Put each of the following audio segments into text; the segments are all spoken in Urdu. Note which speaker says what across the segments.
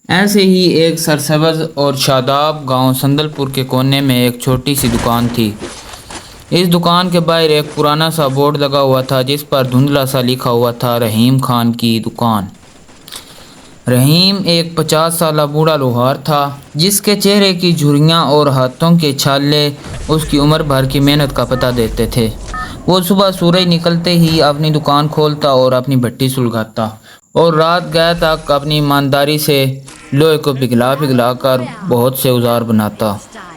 Speaker 1: ایسے ہی ایک سرسبز اور شاداب گاؤں سندل پور کے کونے میں ایک چھوٹی سی دکان تھی۔ اس دکان کے باہر ایک پرانا سا بورڈ لگا ہوا تھا جس پر دھندلا سا لکھا ہوا تھا رحیم خان کی دکان۔ رحیم ایک 50 سالہ بوڑھا لوہار تھا جس کے چہرے کی جھریاں اور ہاتھوں کے چھالے اس کی عمر بھر کی محنت کا پتہ دیتے تھے۔ وہ صبح سورج نکلتے ہی اپنی دکان کھولتا اور اپنی بھٹی سلگاتا اور رات گئے تک اپنی ایمانداری سے لوہے کو پگھلا کر بہت سے اوزار بناتا۔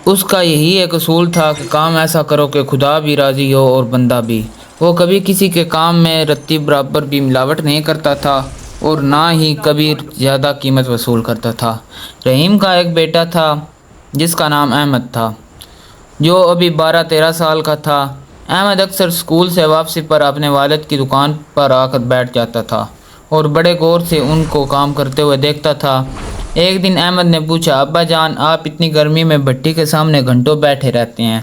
Speaker 1: اس کا یہی ایک اصول تھا کہ کام ایسا کرو کہ خدا بھی راضی ہو اور بندہ بھی۔ وہ کبھی کسی کے کام میں رتی برابر بھی ملاوٹ نہیں کرتا تھا اور نہ ہی کبھی زیادہ قیمت وصول کرتا تھا۔ رحیم کا ایک بیٹا تھا جس کا نام احمد تھا، جو ابھی 12-13 سال کا تھا۔ احمد اکثر اسکول سے واپسی پر اپنے والد کی دکان پر آ کر بیٹھ جاتا تھا اور بڑے غور سے ان کو کام کرتے ہوئے دیکھتا تھا۔ ایک دن احمد نے پوچھا، ابا جان، آپ اتنی گرمی میں بھٹی کے سامنے گھنٹوں بیٹھے رہتے ہیں،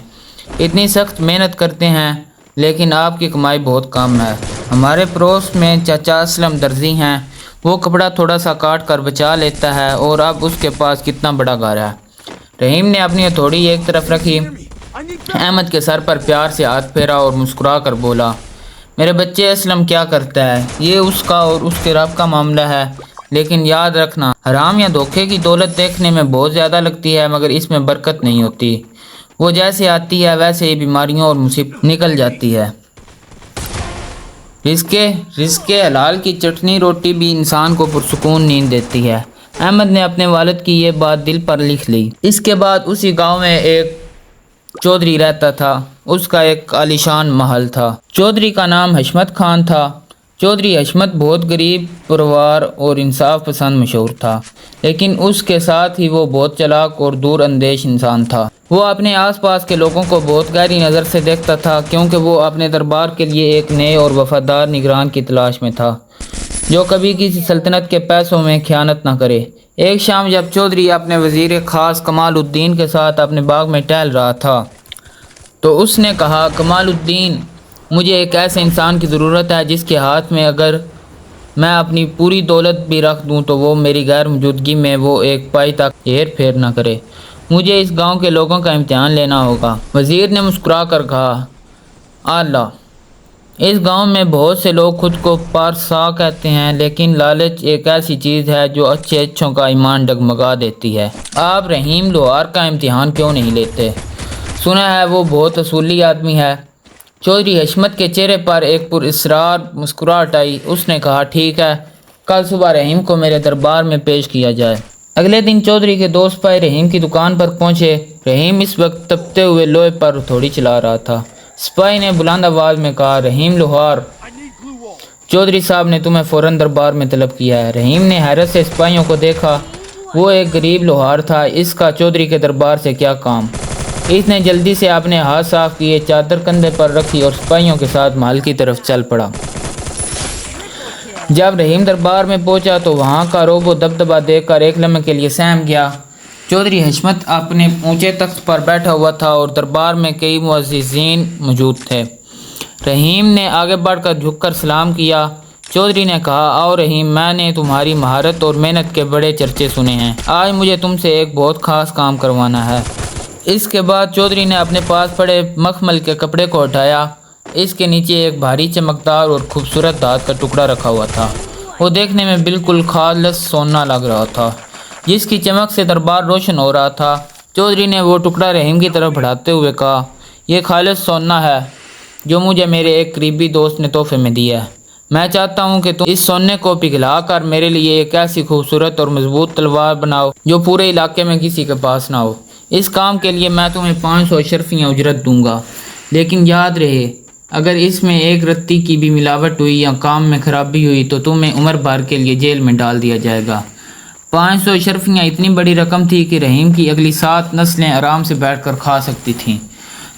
Speaker 1: اتنی سخت محنت کرتے ہیں، لیکن آپ کی کمائی بہت کم ہے۔ ہمارے پڑوس میں چاچا اسلم درزی ہیں، وہ کپڑا تھوڑا سا کاٹ کر بچا لیتا ہے اور اب اس کے پاس کتنا بڑا گھر ہے۔ رحیم نے اپنی ہتھوڑی ایک طرف رکھی، احمد کے سر پر پیار سے ہاتھ پھیرا اور مسکرا کر بولا، میرے بچے، اسلم کیا کرتا ہے یہ اس کا اور اس کے رب کا معاملہ ہے، لیکن یاد رکھنا، حرام یا دھوکے کی دولت دیکھنے میں بہت زیادہ لگتی ہے مگر اس میں برکت نہیں ہوتی، وہ جیسے آتی ہے ویسے ہی بیماریوں اور مصیبت نکل جاتی ہے۔ رزق حلال کی چٹنی روٹی بھی انسان کو پرسکون نیند دیتی ہے۔ احمد نے اپنے والد کی یہ بات دل پر لکھ لی۔ اس کے بعد اسی گاؤں میں ایک چودھری رہتا تھا۔ اس کا ایک عالیشان محل تھا۔ چودھری کا نام حشمت خان تھا۔ چودھری حشمت بہت غریب پروار اور انصاف پسند مشہور تھا، لیکن اس کے ساتھ ہی وہ بہت چالاک اور دور اندیش انسان تھا۔ وہ اپنے آس پاس کے لوگوں کو بہت گہری نظر سے دیکھتا تھا، کیونکہ وہ اپنے دربار کے لیے ایک نئے اور وفادار نگران کی تلاش میں تھا جو کبھی کسی سلطنت کے پیسوں میں خیانت نہ کرے۔ ایک شام جب چودھری اپنے وزیر خاص کمال الدین کے ساتھ اپنے باغ میں ٹہل رہا تھا تو اس نے کہا، کمال الدین، مجھے ایک ایسے انسان کی ضرورت ہے جس کے ہاتھ میں اگر میں اپنی پوری دولت بھی رکھ دوں تو وہ میری غیر موجودگی میں وہ ایک پائی تک ہیر پھیر نہ کرے۔ مجھے اس گاؤں کے لوگوں کا امتحان لینا ہوگا۔ وزیر نے مسکرا کر کہا، اعلیٰ، اس گاؤں میں بہت سے لوگ خود کو پارسا کہتے ہیں، لیکن لالچ ایک ایسی چیز ہے جو اچھوں کا ایمان ڈگمگا دیتی ہے۔ آپ رحیم لوہار کا امتحان کیوں نہیں لیتے؟ سنا ہے وہ بہت اصولی آدمی ہے۔ چودھری حشمت کے چہرے پر ایک پراسرار مسکراہٹ آئی۔ اس نے کہا، ٹھیک ہے، کل صبح رحیم کو میرے دربار میں پیش کیا جائے۔ اگلے دن چودھری کے دو سپاہی رحیم کی دکان پر پہنچے۔ رحیم اس وقت تپتے ہوئے لوہے پر ہتھوڑی چلا رہا تھا۔ سپاہی نے بلند آواز میں کہا، رحیم لوہار، چودھری صاحب نے تمہیں فوراً دربار میں طلب کیا ہے۔ رحیم نے حیرت سے سپاہیوں کو دیکھا۔ وہ ایک غریب لوہار تھا، اس کا چودھری کے دربار سے کیا کام؟ اس نے جلدی سے اپنے ہاتھ صاف کیے، چادر کندھے پر رکھی اور سپاہیوں کے ساتھ محل کی طرف چل پڑا۔ جب رحیم دربار میں پہنچا تو وہاں کا رعب و دبدبہ دیکھ کر ایک لمحے کے لیے سہم گیا۔ چودھری حشمت اپنے اونچے تخت پر بیٹھا ہوا تھا اور دربار میں کئی معززین موجود تھے۔ رحیم نے آگے بڑھ کر جھک کر سلام کیا۔ چودھری نے کہا، آؤ رحیم، میں نے تمہاری مہارت اور محنت کے بڑے چرچے سنے ہیں، آج مجھے تم سے ایک بہت خاص کام کروانا ہے۔ اس کے بعد چودھری نے اپنے پاس پڑے مخمل کے کپڑے کو ہٹایا۔ اس کے نیچے ایک بھاری چمکدار اور خوبصورت دھات کا ٹکڑا رکھا ہوا تھا۔ وہ دیکھنے میں بالکل خالص سونا لگ رہا تھا، جس کی چمک سے دربار روشن ہو رہا تھا۔ چودھری نے وہ ٹکڑا رحیم کی طرف بڑھاتے ہوئے کہا، یہ خالص سونا ہے جو مجھے میرے ایک قریبی دوست نے تحفے میں دیا ہے۔ میں چاہتا ہوں کہ تم اس سونے کو پگھلا کر میرے لیے ایک ایسی خوبصورت اور مضبوط تلوار بناؤ جو پورے علاقے میں کسی کے پاس نہ ہو۔ اس کام کے لیے میں تمہیں 500 اشرفیاں اجرت دوں گا، لیکن یاد رہے، اگر اس میں ایک رتی کی بھی ملاوٹ ہوئی یا کام میں خرابی ہوئی تو تمہیں عمر بھر کے لیے جیل میں ڈال دیا جائے گا۔ 500 اشرفیاں اتنی بڑی رقم تھی کہ رحیم کی اگلی 7 نسلیں آرام سے بیٹھ کر کھا سکتی تھیں۔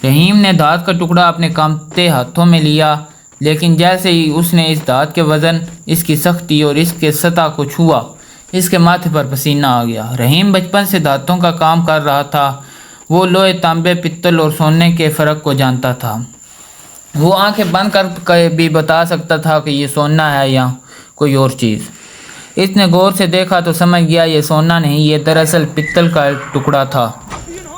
Speaker 1: رحیم نے دھات کا ٹکڑا اپنے کانپتے ہاتھوں میں لیا، لیکن جیسے ہی اس نے اس دھات کے وزن، اس کی سختی اور اس کے سطح کو چھوا، اس کے ماتھے پر پسینہ آ گیا۔ رحیم بچپن سے دھاتوں کا کام کر رہا تھا۔ وہ لوہے، تانبے، پتل اور سونے کے فرق کو جانتا تھا۔ وہ آنکھیں بند کر کے بھی بتا سکتا تھا کہ یہ سونا ہے یا کوئی اور چیز۔ اس نے غور سے دیکھا تو سمجھ گیا یہ سونا نہیں، یہ دراصل پتل کا ایک ٹکڑا تھا،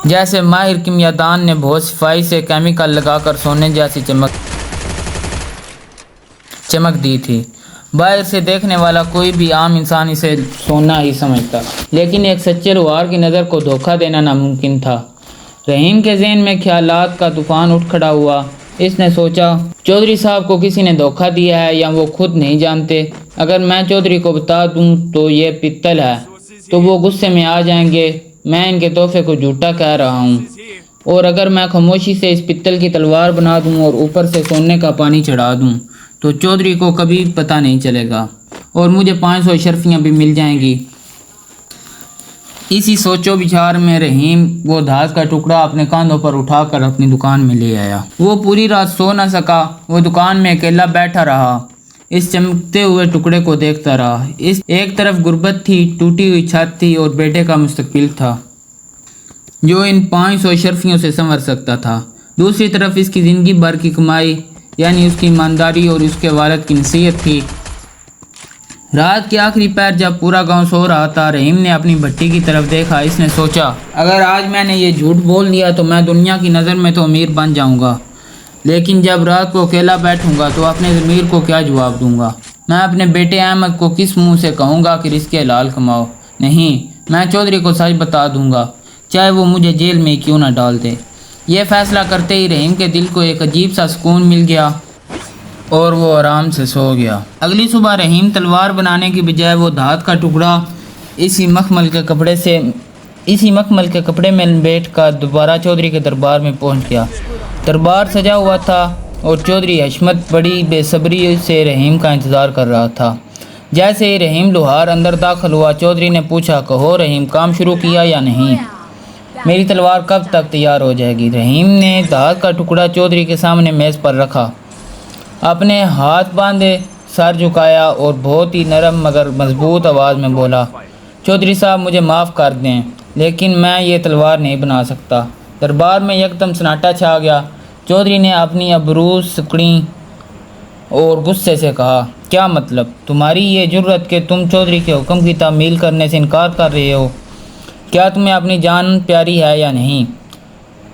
Speaker 1: جیسے ماہر کیمیاءدان نے بہت صفائی سے کیمیکل لگا کر سونے جیسی چمک دی تھی۔ باہر سے دیکھنے والا کوئی بھی عام انسان اسے سونا ہی سمجھتا، لیکن ایک سچے لوہار کی نظر کو دھوکہ دینا ناممکن تھا۔ رحیم کے ذہن میں خیالات کا طوفان اٹھ کھڑا ہوا۔ اس نے سوچا، چودھری صاحب کو کسی نے دھوکہ دیا ہے یا وہ خود نہیں جانتے۔ اگر میں چودھری کو بتا دوں تو یہ پتل ہے تو وہ غصے میں آ جائیں گے، میں ان کے تحفے کو جھوٹا کہہ رہا ہوں، اور اگر میں خاموشی سے اس پتل کی تلوار بنا دوں اور اوپر سے سونے کا پانی چڑھا دوں تو چودھری کو کبھی پتہ نہیں چلے گا اور مجھے 500 اشرفیاں بھی مل جائیں گی۔ اسی سوچو بچار میں رحیم وہ دھات کا ٹکڑا اپنے کاندھوں پر اٹھا کر اپنی دکان میں لے آیا۔ وہ پوری رات سو نہ سکا، وہ دکان میں اکیلا بیٹھا رہا، اس چمکتے ہوئے ٹکڑے کو دیکھتا رہا۔ اس ایک طرف غربت تھی، ٹوٹی ہوئی چھت تھی اور بیٹے کا مستقبل تھا جو ان 500 اشرفیوں سے سنور سکتا تھا۔ دوسری طرف اس کی زندگی بھر کی کمائی، یعنی اس کی ایمانداری اور اس کے والد کی نصیحت تھی۔ رات کے آخری پہر جب پورا گاؤں سو رہا تھا، رحیم نے اپنی بھٹی کی طرف دیکھا۔ اس نے سوچا، اگر آج میں نے یہ جھوٹ بول دیا تو میں دنیا کی نظر میں تو امیر بن جاؤں گا، لیکن جب رات کو اکیلا بیٹھوں گا تو اپنے ضمیر کو کیا جواب دوں گا؟ میں اپنے بیٹے احمد کو کس منہ سے کہوں گا کہ رزق حلال کماؤ؟ نہیں، میں چودھری کو سچ بتا دوں گا، چاہے وہ مجھے جیل میں کیوں نہ ڈال دے۔ یہ فیصلہ کرتے ہی رحیم کے دل کو ایک عجیب سا سکون مل گیا اور وہ آرام سے سو گیا۔ اگلی صبح رحیم تلوار بنانے کی بجائے وہ دھات کا ٹکڑا اسی مخمل کے کپڑے میں بیٹھ کر دوبارہ چودھری کے دربار میں پہنچ گیا۔ دربار سجا ہوا تھا اور چودھری حشمت بڑی بے صبری سے رحیم کا انتظار کر رہا تھا۔ جیسے ہی رحیم لوہار اندر داخل ہوا، چودھری نے پوچھا، کہو رحیم، کام شروع کیا یا نہیں؟ میری تلوار کب تک تیار ہو جائے گی؟ رحیم نے دھات کا ٹکڑا چودھری کے سامنے میز پر رکھا، اپنے ہاتھ باندھے سر جھکایا اور بہت ہی نرم مگر مضبوط آواز میں بولا، چودھری صاحب مجھے معاف کر دیں، لیکن میں یہ تلوار نہیں بنا سکتا۔ دربار میں یکدم سناٹا چھا گیا۔ چودھری نے اپنی ابرو سکڑیں اور غصے سے کہا، کیا مطلب؟ تمہاری یہ جرت کہ تم چودھری کے حکم کی تعمیل کرنے سے انکار کر رہے ہو؟ کیا تمہیں اپنی جان پیاری ہے یا نہیں؟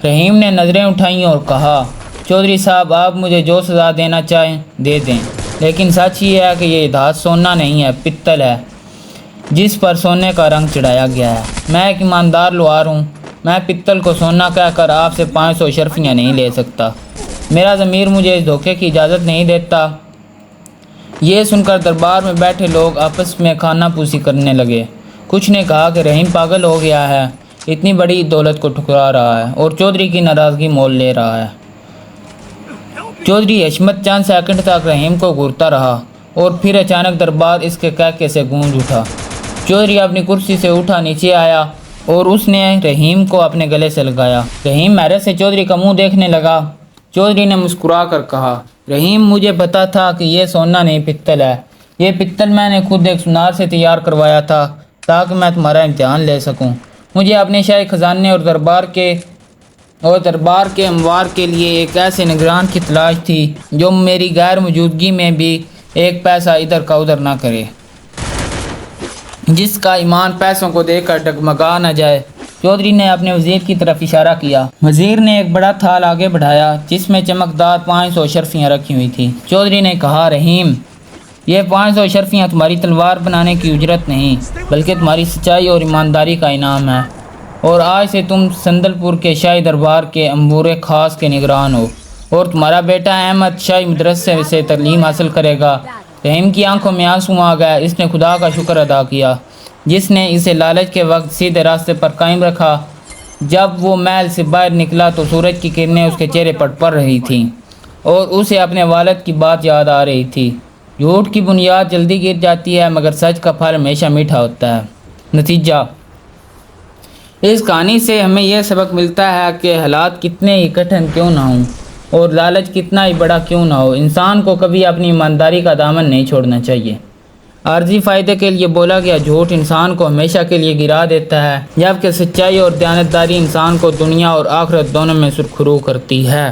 Speaker 1: رحیم نے نظریں اٹھائیں اور کہا، چودھری صاحب آپ مجھے جو سزا دینا چاہیں دے دیں، لیکن سچ یہ ہے کہ یہ دھات سونا نہیں ہے، پتل ہے جس پر سونے کا رنگ چڑھایا گیا ہے۔ میں ایک ایماندار لوہار ہوں، میں پتل کو سونا کہہ کر آپ سے 500 اشرفیاں نہیں لے سکتا، میرا ضمیر مجھے اس دھوکے کی اجازت نہیں دیتا۔ یہ سن کر دربار میں بیٹھے لوگ آپس میں کھانہ پوسی کرنے لگے۔ کچھ نے کہا کہ رحیم پاگل ہو گیا ہے، اتنی بڑی دولت کو ٹھکرا رہا ہے اور چودھری کی ناراضگی مول لے رہا ہے۔ چودھری حشمت چند سیکنڈ تک رحیم کو گھورتا رہا اور پھر اچانک دربار اس کے کہکے سے گونج اٹھا۔ چودھری اپنی کرسی سے اٹھا نیچے آیا اور اس نے رحیم کو اپنے گلے سے لگایا۔ رحیم حیرت سے چودھری کا منہ دیکھنے لگا۔ چودھری نے مسکرا کر کہا، رحیم مجھے پتا تھا کہ یہ سونا نہیں پتل ہے، یہ پتل میں نے خود ایک سونار سے تیار کروایا تھا تاکہ میں تمہارا امتحان لے سکوں۔ مجھے اپنے شاہی خزانے اور دربار کے اموار کے لیے ایک ایسے نگران کی تلاش تھی جو میری غیر موجودگی میں بھی ایک پیسہ ادھر کا ادھر نہ کرے، جس کا ایمان پیسوں کو دے کر ڈگمگا نہ جائے۔ چودھری نے اپنے وزیر کی طرف اشارہ کیا۔ وزیر نے ایک بڑا تھال آگے بڑھایا جس میں چمکدار 500 اشرفیاں رکھی ہوئی تھیں۔ چودھری نے کہا، رحیم یہ 500 اشرفیاں تمہاری تلوار بنانے کی اجرت نہیں بلکہ تمہاری سچائی اور ایمانداری کا انعام ہے، اور آج سے تم سندل پور کے شاہی دربار کے امور خاص کے نگران ہو، اور تمہارا بیٹا احمد شاہی مدرسے سے تعلیم حاصل کرے گا۔ رحیم کی آنکھوں میں آنسو آ گئے۔ اس نے خدا کا شکر ادا کیا جس نے اسے لالچ کے وقت سیدھے راستے پر قائم رکھا۔ جب وہ محل سے باہر نکلا تو سورج کی کرنیں اس کے چہرے پر پڑ رہی تھیں اور اسے اپنے والد کی بات یاد آ رہی تھی، جھوٹ کی بنیاد جلدی گر جاتی ہے مگر سچ کا پھل ہمیشہ میٹھا ہوتا ہے۔ نتیجہ، اس کہانی سے ہمیں یہ سبق ملتا ہے کہ حالات کتنے ہی کٹھن کیوں نہ ہوں اور لالچ کتنا ہی بڑا کیوں نہ ہو، انسان کو کبھی اپنی ایمانداری کا دامن نہیں چھوڑنا چاہیے۔ عارضی فائدے کے لیے بولا گیا جھوٹ انسان کو ہمیشہ کے لیے گرا دیتا ہے، جبکہ سچائی اور دیانتداری انسان کو دنیا اور آخرت دونوں میں سرخرو کرتی ہے۔